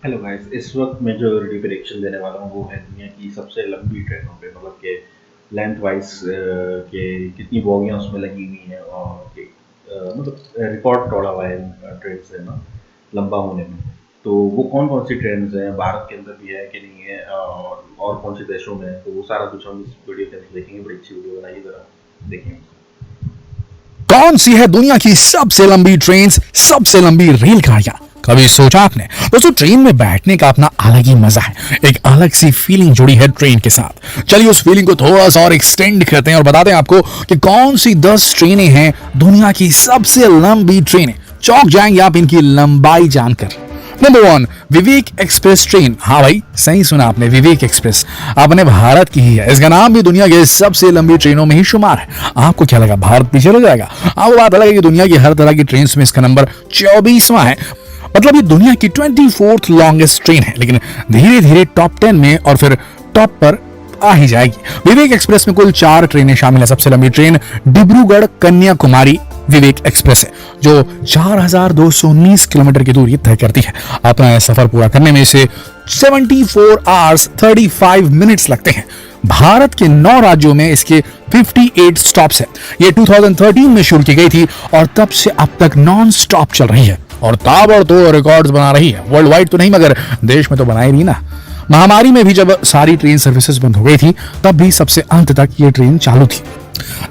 Hello guys, इस वक्त मैं जो रिव्यू प्रेडिक्शन देने वाला हूँ वो है दुनिया की सबसे लंबी ट्रेनों पे, मतलब कि लेंथ वाइज के कितनी बोगियाँ उसमें लगी हुई हैं और मतलब रिकॉर्ड तोड़ा हुआ है इन ट्रेन से ना लंबा होने में। तो वो कौन कौन सी ट्रेन हैं, भारत के अंदर भी है कि नहीं है, और कौन से देशों में है, तो वो सारा कुछ हम इस वीडियो के अंदर देखेंगे। बड़ी अच्छी वीडियो बनाइए, ज़रा देखेंगे। कौन सी है दुनिया की सबसे लंबी ट्रेन, सबसे लंबी रेलगाड़ियां? कभी सोचा आपने? दोस्तों, ट्रेन में बैठने का अपना अलग ही मजा है। एक अलग सी फीलिंग जुड़ी है ट्रेन के साथ। चलिए उस फीलिंग को थोड़ा सा और एक्सटेंड करते हैं और बताते हैं आपको कि कौन सी 10 ट्रेनें हैं दुनिया की सबसे लंबी ट्रेनें। चौंक जाएंगे आप इनकी लंबाई जानकर। नंबर 1, विवेक एक्सप्रेस ट्रेन। हाँ भाई, सही सुना आपने, विवेक एक्सप्रेस अपने भारत की ही है। इसका नाम भी दुनिया के सबसे लंबी ट्रेनों में ही शुमार है। आपको क्या लगा भारत पीछे रह जाएगा? आपको बात अलग है कि दुनिया की हर तरह की ट्रेन में इसका नंबर 24वां है। मतलब ये दुनिया की 24th लॉन्गेस्ट ट्रेन है, लेकिन धीरे धीरे टॉप 10 में और फिर टॉप पर आ ही जाएगी। विवेक एक्सप्रेस में कुल 4 ट्रेनें शामिल है। सबसे लंबी ट्रेन डिब्रूगढ़ कन्याकुमारी विवेक एक्सप्रेस है, जो 4219 किलोमीटर की दूरी तय करती है। अपना सफर पूरा करने में इसे 74 आवर्स 35 मिनट्स लगते हैं। भारत के 9 राज्यों में इसके 58 स्टॉप्स हैं। ये 2013 में शुरू की गई थी और तब से अब तक नॉन स्टॉप चल रही है और ताबड़तोड़ रिकॉर्ड्स बना रही है। वर्ल्ड वाइड तो नहीं, मगर देश में तो बनाई रही ना। महामारी में भी जब सारी ट्रेन सर्विसेज बंद हो गई थी, तब भी सबसे अंत तक ये ट्रेन चालू थी।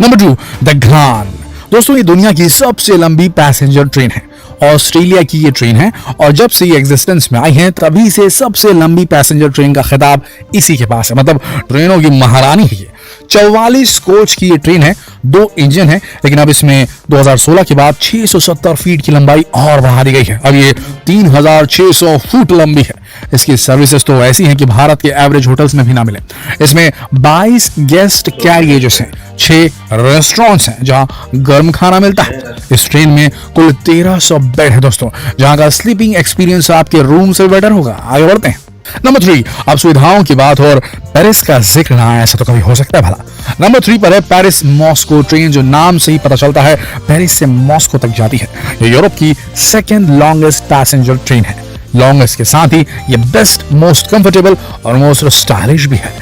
नंबर 2, द ग्लान। दोस्तों, ये दुनिया की सबसे लंबी पैसेंजर ट्रेन है। ऑस्ट्रेलिया की ये ट्रेन है और जब से ये एग्जिस्टेंस में आई है तभी से सबसे लंबी पैसेंजर ट्रेन का खिताब इसी के पास है। मतलब ट्रेनों की महारानी है ये। 44 कोच की ये ट्रेन है, 2 इंजन है, लेकिन अब इसमें 2016 के बाद 670 फीट की लंबाई और बढ़ा दी गई है। अब ये 3600 फुट लंबी है। इसकी सर्विसेज तो ऐसी हैं कि भारत के एवरेज होटल्स में भी ना मिले। इसमें 22 गेस्ट कैरियर्स हैं, 6 रेस्टोरेंट्स हैं जहां गर्म खाना मिलता है। इस ट्रेन में कुल 1300 बेड है दोस्तों, जहां का स्लीपिंग एक्सपीरियंस आपके रूम से बेटर होगा। आगे बढ़ते हैं। नंबर 3, अब सुविधाओं की बात और पेरिस का जिक्र ना आए ऐसा तो कभी हो सकता है भला। नंबर 3 पर है पेरिस मॉस्को ट्रेन, जो नाम से ही पता चलता है पेरिस से मॉस्को तक जाती है। ये यूरोप की सेकेंड लॉन्गेस्ट पैसेंजर ट्रेन है। लॉन्गेस्ट के साथ ही ये बेस्ट, मोस्ट कंफर्टेबल और मोस्ट स्टाइलिश भी है।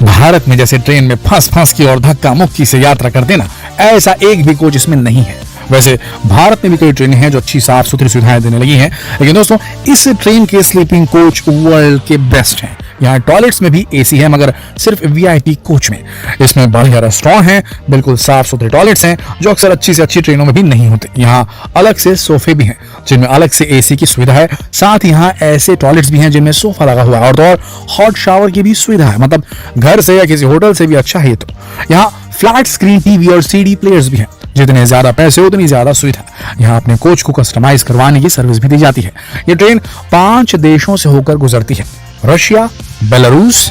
भारत में जैसे ट्रेन में फंस की और धक्का मुक्की से यात्रा करते ना, ऐसा एक भी कोच इसमें नहीं है। वैसे भारत में भी कई ट्रेनें हैं जो अच्छी साफ सुथरी सुविधाएं देने लगी हैं, लेकिन दोस्तों इस ट्रेन के स्लीपिंग कोच वर्ल्ड के बेस्ट हैं। यहाँ टॉयलेट्स में भी एसी है, मगर सिर्फ वीआईपी कोच में। इसमें बढ़िया रेस्टोरेंट हैं, बिल्कुल साफ सुथरे टॉयलेट्स हैं, जो अक्सर अच्छी से अच्छी ट्रेनों में भी नहीं होते। यहाँ अलग से सोफे भी हैं जिनमें अलग से एसी की सुविधा है। साथ ही यहाँ ऐसे टॉयलेट्स भी हैं जिनमें सोफा लगा हुआ है और तो और हॉट शावर की भी सुविधा है। मतलब घर से या किसी होटल से भी अच्छा है। तो यहाँ फ्लैट स्क्रीन टीवी और सीडी प्लेयर्स भी हैं। जितने ज्यादा पैसे उतनी ज्यादा सुविधा। यहाँ अपने कोच को कस्टमाइज करवाने की सर्विस भी दी जाती है। ये ट्रेन 5 देशों से होकर गुजरती है: रशिया, बेलारूस,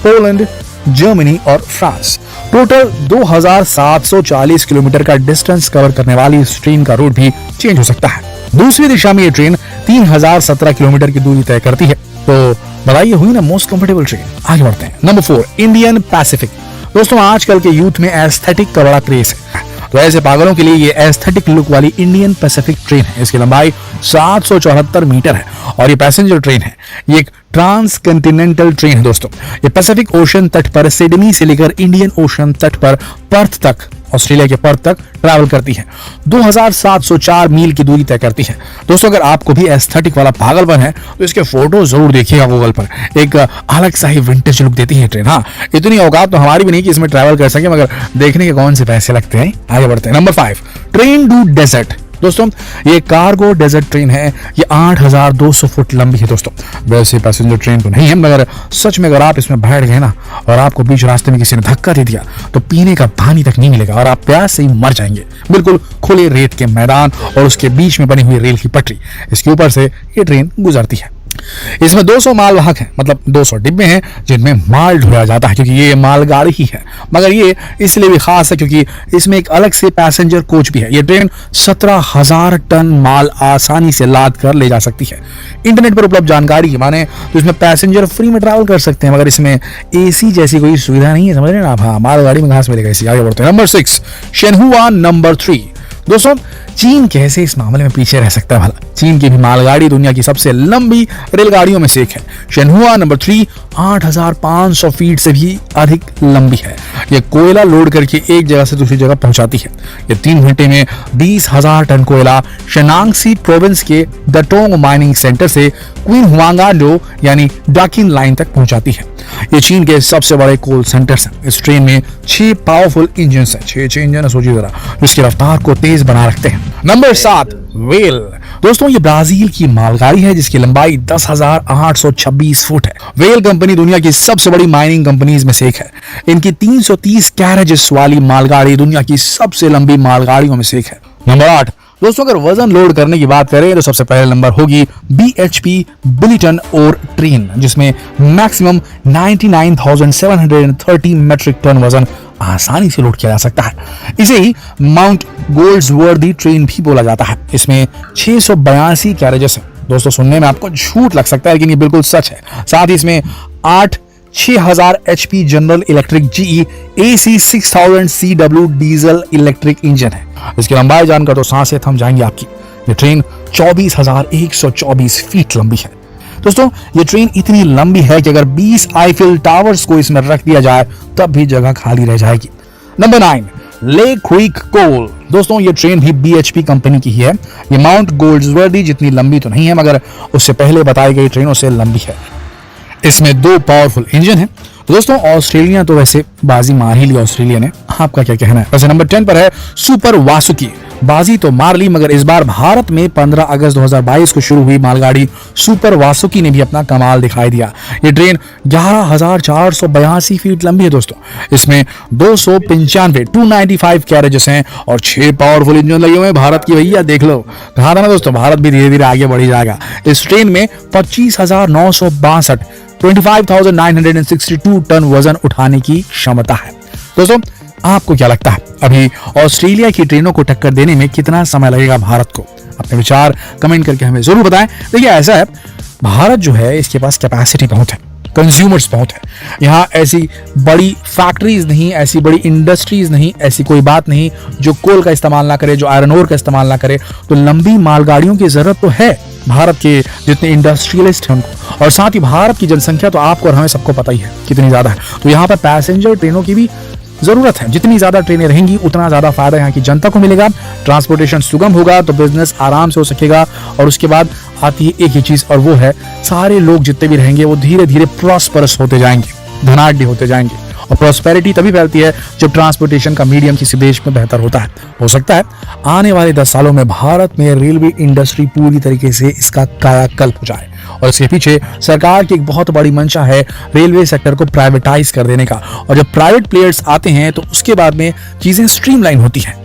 पोलैंड, जर्मनी और फ्रांस। टोटल 2740 किलोमीटर का डिस्टेंस कवर करने वाली इस ट्रेन का रूट भी चेंज हो सकता है। दूसरी दिशा में ये ट्रेन 3017 किलोमीटर की दूरी तय करती है। तो बताइए, हुई ना मोस्ट कंफर्टेबल ट्रेन। आगे बढ़ते हैं। Number 4, Indian Pacific. दोस्तों, आजकल के यूथ में एस्थेटिक का बड़ा क्रेज है, तो ऐसे पागलों के लिए ये एस्थेटिक लुक वाली इंडियन पैसिफिक ट्रेन है। इसकी लंबाई 774 मीटर है और ये पैसेंजर ट्रेन है। ये एक ट्रांस कंटिनेंटल ट्रेन है दोस्तों। ये पैसिफिक ओशन तट पर सिडनी से लेकर इंडियन ओशन तट पर पर्थ तक, ऑस्ट्रेलिया के पर्थ तक ट्रैवल करती है। 2704 मील की दूरी तय करती है। दोस्तों, अगर आपको भी एस्थेटिक वाला पागलपन है तो इसके फोटो जरूर देखिएगा गूगल पर। एक अलग सा ही विंटेज लुक देती है ट्रेन। हाँ, इतनी औकात तो हमारी भी नहीं कि इसमें ट्रैवल कर सके, मगर देखने के कौन से पैसे लगते हैं। आगे बढ़ते हैं। Number 5, train to desert. दोस्तों, ये कार्गो डेजर्ट ट्रेन है। ये 8200 फुट लंबी है दोस्तों। वैसे पैसेंजर ट्रेन तो नहीं है, मगर सच में अगर आप इसमें बैठ गए ना और आपको बीच रास्ते में किसी ने धक्का दे दिया तो पीने का पानी तक नहीं मिलेगा और आप प्यास से ही मर जाएंगे। बिल्कुल खुले रेत के मैदान और उसके बीच में बनी हुई रेल की पटरी, इसके ऊपर से ये ट्रेन गुजरती है। इसमें 200 मालवाहक हैं, मतलब 200 डिब्बे हैं जिनमें माल ढोया जाता है, क्योंकि ये मालगाड़ी ही है। मगर ये इसलिए भी खास है क्योंकि इसमें एक अलग से पैसेंजर कोच भी है। ये ट्रेन 17,000 टन माल आसानी से लाद कर ले जा सकती है। इंटरनेट पर उपलब्ध जानकारी की माने तो इसमें पैसेंजर फ्री में ट्रैवल कर सकते हैं, मगर इसमें एसी जैसी कोई सुविधा नहीं है, समझ रहे हैं आप। हाँ, मालगाड़ी में घास मिलेगा एसी। आगे बढ़ते हैं। Number 6, Shenhua number 3। दोस्तों चीन कैसे इस मामले में पीछे रह सकता है भला? चीन की भी मालगाड़ी दुनिया की सबसे लंबी रेलगाड़ियों में से एक है। शेनहुआ नंबर 3 8,500 फीट से भी अधिक लंबी है। यह कोयला लोड करके एक जगह से दूसरी जगह पहुंचाती है। यह 3 घंटे में 20,000 टन कोयला शेनांगसी प्रोविंस के दटोंग माइनिंग सेंटर से क्वीन हुआंगाडो यानी डाकिन लाइन तक पहुंचाती है। ये चीन के सबसे बड़े कोल सेंटर्स हैं। इस ट्रेन में 6 पावरफुल इंजन हैं, 6 इंजन सोचिए जरा, जिसकी रफ्तार को तेज बना रखते हैं। Number 7 well. दोस्तों ये ब्राजील की मालगाड़ी है जिसकी लंबाई 10,826 फुट है। वेल कंपनी दुनिया की सबसे बड़ी माइनिंग कंपनीज में से एक है। इनकी 330 कैरेजेस वाली मालगाड़ी दुनिया की सबसे लंबी मालगाड़ियों में से एक है। नंबर 8 दोस्तों अगर वजन लोड करने की बात करें तो सबसे पहले नंबर होगी BHP बिलिटन और ट्रेन, जिसमें मैक्सिमम 99,730 मेट्रिक टन वजन आसानी से लोड किया जा सकता है। इसे ही माउंट गोल्ड्सवर्दी ट्रेन भी बोला जाता है। इसमें 682 कैरेजेस हैं। दोस्तों सुनने में आपको झूठ लग सकता है लेकिन ये बिल्कुल सच है। साथ ही इसमें 6000 HP general electric GE AC 6000 CW diesel electric engine है। इसकी लंबाई जानकर तो सांसें थम जाएंगी आपकी। ये ट्रेन 24,124 फीट लंबी है। दोस्तों ये ट्रेन इतनी लंबी है कि अगर 20 आईफिल टावर्स को इसमें रख दिया जाए तब भी जगह खाली रह जाएगी। नंबर 9 ले क्विक कोल। दोस्तों ये ट्रेन भी BHP कंपनी की ही है। ये माउंट गोल्ड्सवर्दी जितनी लंबी तो नहीं है मगर उससे पहले बताई गई ट्रेनों से लंबी है। इसमें 2 पावरफुल इंजन हैं। तो दोस्तों ऑस्ट्रेलिया तो वैसे बाजी मार ही ली ऑस्ट्रेलिया ने, आपका क्या कहना है? वैसे नंबर 10 पर है सुपर वासुकी। बाजी तो मार ली मगर इस बार भारत में 15 अगस्त 2022 को शुरू हुई मालगाड़ी सुपर वासुकी ने भी अपना कमाल दिखाई दिया। ये ट्रेन 11,482 फीट लंबी है। दोस्तों इसमें 295 कैरेजेस हैं और 6 पावरफुल इंजन लगे हुए हैं भारत की। भैया देख लो, कहा था ना दोस्तों, भारत भी धीरे धीरे आगे बढ़ी जाएगा। इस ट्रेन में 25,962 25,962 टन वजन उठाने की क्षमता है। दोस्तों आपको क्या लगता है अभी ऑस्ट्रेलिया की ट्रेनों को टक्कर देने में कितना समय लगेगा भारत को? अपने विचार कमेंट करके हमें जरूर बताएं। देखिए ऐसा है, भारत जो है इसके पास कैपेसिटी बहुत है, कंज्यूमर्स बहुत है। यहाँ ऐसी बड़ी फैक्ट्रीज नहीं, ऐसी बड़ी इंडस्ट्रीज नहीं, ऐसी कोई बात नहीं जो कोल का इस्तेमाल ना करे, जो आयरन ओर का इस्तेमाल ना करे। तो लंबी मालगाड़ियों की जरूरत तो है भारत के जितने इंडस्ट्रियलिस्ट हैं उनको, और साथ ही भारत की जनसंख्या तो आपको और हमें सबको पता ही है कितनी ज्यादा है। तो यहाँ पर पैसेंजर ट्रेनों की भी जरूरत है। जितनी ज्यादा ट्रेनें रहेंगी उतना ज्यादा फायदा यहाँ की जनता को मिलेगा, ट्रांसपोर्टेशन सुगम होगा तो बिजनेस आराम से हो सकेगा। और उसके बाद आती है एक ही चीज और वो है सारे लोग जितने भी रहेंगे वो धीरे धीरे प्रॉस्परस होते जाएंगे, धनाढ्य होते जाएंगे। और प्रॉस्पेरिटी तभी फैलती है जब ट्रांसपोर्टेशन का मीडियम किसी देश में बेहतर होता है। हो सकता है आने वाले 10 सालों में भारत में रेलवे इंडस्ट्री पूरी तरीके से इसका कायाकल्प हो जाए। और इसके पीछे सरकार की एक बहुत बड़ी मंशा है रेलवे सेक्टर को प्राइवेटाइज कर देने का। और जब प्राइवेट प्लेयर्स आते हैं तो उसके बाद में चीजें स्ट्रीमलाइन होती हैं।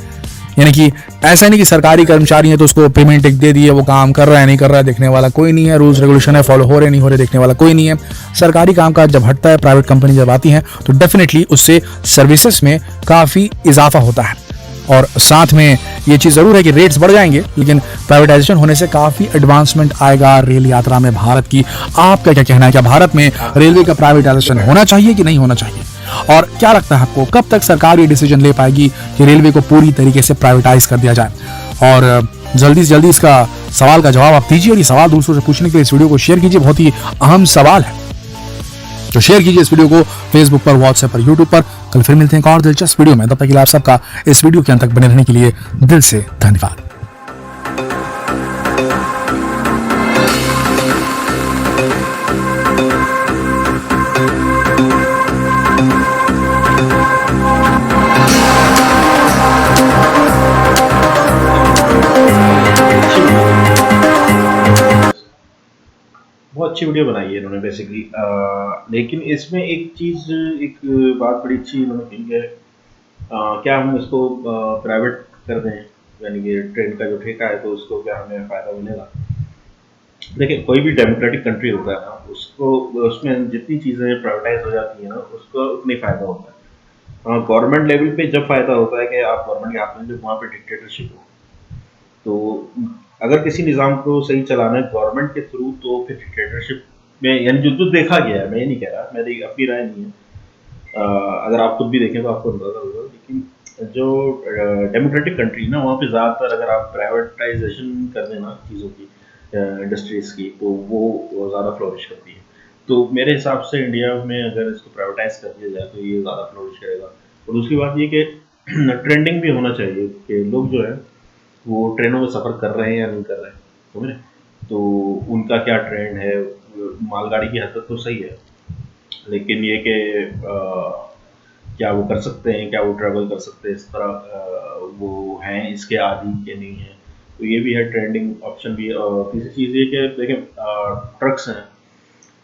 यानी कि ऐसा नहीं कि सरकारी कर्मचारी है तो उसको पेमेंट एक दे दिए, वो काम कर रहा है नहीं कर रहा है देखने वाला कोई नहीं है, रूल्स रेगुलेशन है फॉलो हो रहे नहीं हो रहे देखने वाला कोई नहीं है। सरकारी कामकाज जब हटता है, प्राइवेट कंपनी जब आती है तो डेफिनेटली उससे सर्विसेज में काफी इजाफा होता है। और साथ में ये चीज जरूर है कि रेट्स बढ़ जाएंगे, लेकिन प्राइवेटाइजेशन होने से काफी एडवांसमेंट आएगा रेल यात्रा में भारत की। आपका क्या कहना है, क्या भारत में रेलवे का प्राइवेटाइजेशन होना चाहिए कि नहीं होना चाहिए? और क्या लगता है आपको कब तक सरकार ये डिसीजन ले पाएगी कि रेलवे को पूरी तरीके से प्राइवेटाइज कर दिया जाए? और जल्दी से जल्दी इसका सवाल का जवाब आप दीजिए। और ये सवाल दूसरों से पूछने के लिए इस वीडियो को शेयर कीजिए, बहुत ही अहम सवाल है। तो शेयर कीजिए इस वीडियो को फेसबुक पर, व्हाट्सएप पर, यूट्यूब पर। कल फिर मिलते हैं एक और दिलचस्प वीडियो में। तब तक के लिए आप सबका इस वीडियो के अंत तक बने रहने के लिए दिल से धन्यवाद। बहुत अच्छी वीडियो बनाई है इन्होंने बेसिकली। लेकिन इसमें एक चीज़, एक बात बड़ी अच्छी इन्होंने की है, क्या हम इसको प्राइवेट कर दें, यानी कि ट्रेन का जो ठेका है तो उसको क्या हमें फ़ायदा मिलेगा? देखिए कोई भी डेमोक्रेटिक कंट्री होता है ना, उसको उसमें जितनी चीज़ें प्राइवेटाइज हो जाती हैं ना उसको उतनी फ़ायदा होता है। गवर्नमेंट लेवल पे जब फ़ायदा होता है कि आप गवर्नमेंट के हाथ में जब वहाँ पे डिक्टेटरशिप हो, तो अगर किसी निज़ाम को सही चलाना है गवर्नमेंट के थ्रू तो फिर डिक्टेटरशिप में, यानी जो जो देखा गया है, मैं ये नहीं कह रहा, मेरी अपनी राय नहीं है, अगर आप खुद भी देखें तो आपको अंदाजा होगा, लेकिन जो डेमोक्रेटिक कंट्री ना, वहाँ पे ज़्यादातर अगर आप प्राइवेटाइजेशन कर देना चीज़ों की, इंडस्ट्रीज़ की, तो वो ज़्यादा फ्लोरिश करती है। तो मेरे हिसाब से इंडिया में अगर इसको प्राइवेटाइज कर दिया जाए तो ये ज़्यादा फ्लोरिश करेगा। और दूसरी बात ये कि ट्रेंडिंग भी होना चाहिए कि लोग जो है वो ट्रेनों में सफ़र कर रहे हैं या नहीं कर रहे हैं, समझ रहे? तो उनका क्या ट्रेंड है, मालगाड़ी की हद तक तो सही है, लेकिन ये कि क्या वो कर सकते हैं, क्या वो ट्रैवल कर सकते हैं इस तरह, वो हैं इसके आदि के नहीं हैं, तो ये भी है ट्रेंडिंग ऑप्शन भी है। और तीसरी चीज़ ये कि देखें, ट्रक्स हैं,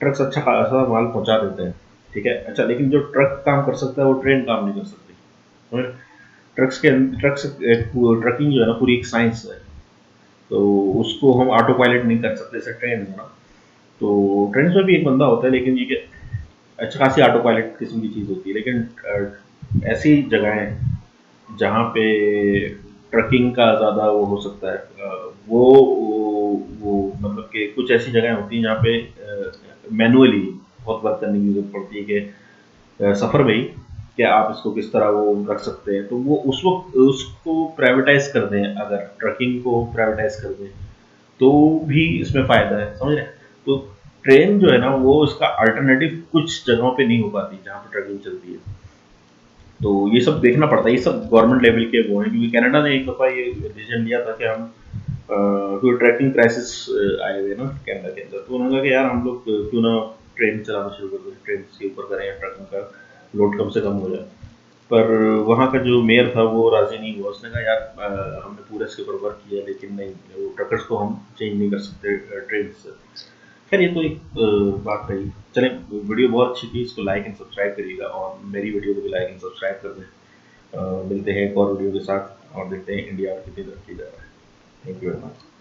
ट्रक्स अच्छा खासा माल पहुंचा देते हैं, ठीक है, अच्छा, लेकिन जो ट्रक काम कर सकता है वो ट्रेन काम नहीं कर सकती, समझ रहे? ट्रक्स ट्रकिंग जो है ना, पूरी एक साइंस है, तो उसको हम ऑटो पायलट नहीं कर सकते जैसे ट्रेन है ना। तो ट्रेन में भी एक बंदा होता है, लेकिन ये कि अच्छा खासी ऑटो पायलट किस्म की चीज़ होती है, लेकिन ऐसी जगहें जहाँ पे ट्रकिंग का ज़्यादा वो हो सकता है, वो मतलब कि कुछ ऐसी जगहें होती हैं जहाँ पे मैनुअली बहुत वर्क करने की जरूरत पड़ती है कि सफ़र में ही कि आप इसको किस तरह वो रख सकते हैं, तो वो उस वक्त उसको प्राइवेटाइज कर दें, अगर ट्रकिंग को प्राइवेटाइज कर दें तो भी इसमें फ़ायदा है, समझ रहे हैं? तो ट्रेन जो है ना, वो इसका अल्टरनेटिव कुछ जगहों पे नहीं हो पाती जहाँ पे ट्रकिंग चलती है। तो ये सब देखना पड़ता है, ये सब गवर्नमेंट लेवल के वो हैं, क्योंकि कनाडा ने एक दफ़ा ये डिसीजन लिया था कि हम क्योंकि ट्रैकिंग क्राइसिस आए हुए ना कनाडा के अंदर, तो उन्होंने कहा कि यार हम लोग क्यों ना ट्रेन चलाना शुरू कर दें, ट्रेन के ऊपर करें या ट्रकिंग का लोड कम से कम हो जाए। पर वहाँ का जो मेयर था वो राजी नहीं हुआ, उसने कहा यार हमने पूरा इसके ऊपर वर्क किया, लेकिन नहीं, वो ट्रकर्स को हम चेंज नहीं कर सकते ट्रेन से। खैर ये तो एक बात रही। चलें, वीडियो बहुत अच्छी थी, इसको लाइक एंड सब्सक्राइब करिएगा और मेरी वीडियो को भी लाइक एंड सब्सक्राइब कर दें। मिलते हैं एक और वीडियो के साथ और देखते हैं इंडिया और कितनी तरक्की जा रहा है। Thank you very much.